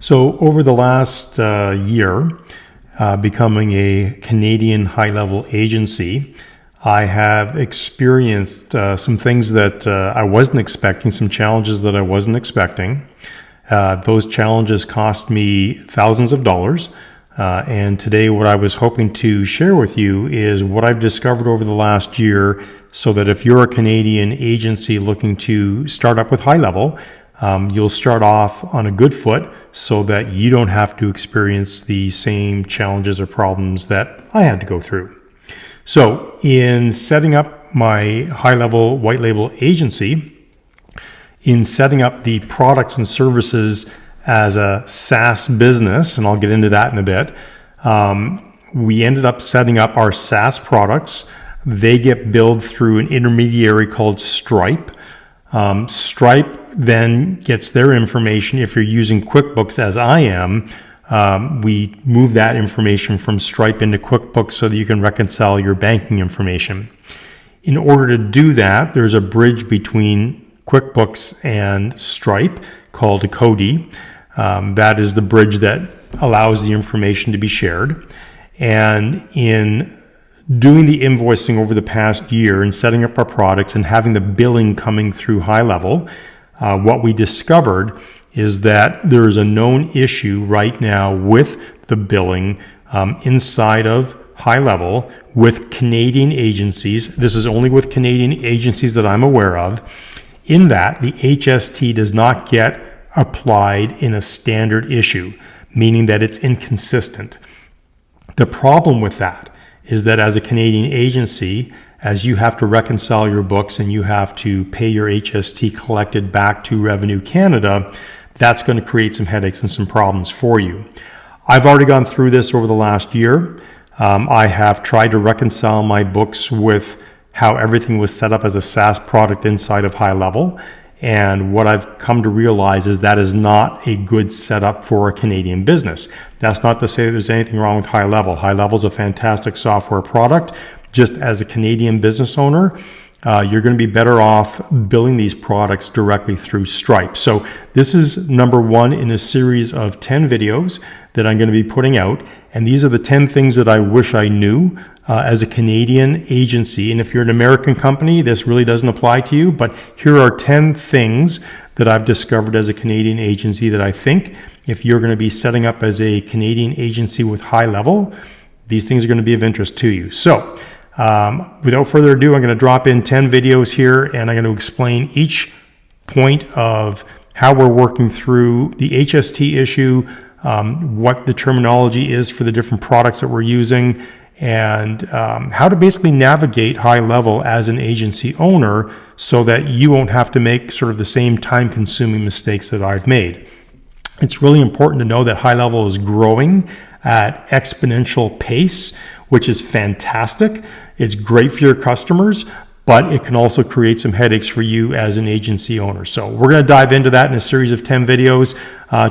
So over the last year, becoming a Canadian high-level agency, I have experienced some things that I wasn't expecting, some challenges that I wasn't expecting. Those challenges cost me thousands of dollars. And today what I was hoping to share with you is what I've discovered over the last year, so that if you're a Canadian agency looking to start up with HighLevel, you'll start off on a good foot so that you don't have to experience the same challenges or problems that I had to go through. So in setting up my HighLevel white label agency, in setting up the products and services as a SaaS business, and I'll get into that in a bit, we ended up setting up our SaaS products. They get billed through an intermediary called Stripe. Stripe then gets their information. If you're using QuickBooks as I am, we move that information from Stripe into QuickBooks so that you can reconcile your banking information. In order to do that, there's a bridge between QuickBooks and Stripe called a CODI. That is the bridge that allows the information to be shared. And in doing the invoicing over the past year and setting up our products and having the billing coming through HighLevel, what we discovered is that there is a known issue right now with the billing inside of HighLevel with Canadian agencies. This is only with Canadian agencies that I'm aware of, in that the HST does not get applied in a standard issue, meaning that it's inconsistent. The problem with that is that as a Canadian agency, as you have to reconcile your books and you have to pay your HST collected back to Revenue Canada, that's going to create some headaches and some problems for you. I've already gone through this over the last year. I have tried to reconcile my books with how everything was set up as a SaaS product inside of HighLevel. And what I've come to realize is that is not a good setup for a Canadian business. That's not to say that there's anything wrong with HighLevel. HighLevel is a fantastic software product. Just as a Canadian business owner, you're going to be better off billing these products directly through Stripe. So this is number one in a series of 10 videos that I'm going to be putting out. And these are the 10 things that I wish I knew as a Canadian agency. And if you're an American company, this really doesn't apply to you. But here are 10 things that I've discovered as a Canadian agency that I think if you're going to be setting up as a Canadian agency with HighLevel, these things are going to be of interest to you. So without further ado, I'm going to drop in 10 videos here, and I'm going to explain each point of how we're working through the HST issue, what the terminology is for the different products that we're using, and how to basically navigate HighLevel as an agency owner so that you won't have to make sort of the same time-consuming mistakes that I've made. It's really important to know that HighLevel is growing at exponential pace, which is fantastic. It's great for your customers, but it can also create some headaches for you as an agency owner. So we're going to dive into that in a series of 10 videos.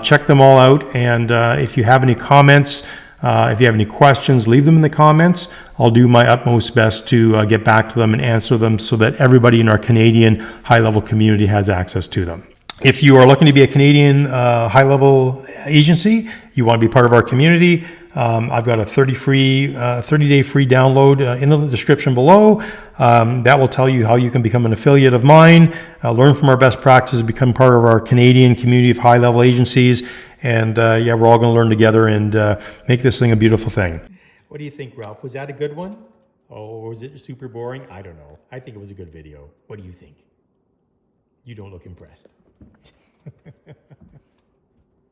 Check them all out. And if you have any comments, if you have any questions, leave them in the comments. I'll do my utmost best to get back to them and answer them so that everybody in our Canadian HighLevel community has access to them. If you are looking to be a Canadian HighLevel agency, you want to be part of our community, I've got a 30-day free download in the description below. That will tell you how you can become an affiliate of mine, learn from our best practices, become part of our Canadian community of HighLevel agencies, and yeah, we're all going to learn together and make this thing a beautiful thing. What do you think, Ralph? Was that a good one? Or was it super boring? I don't know. I think it was a good video. What do you think? You don't look impressed.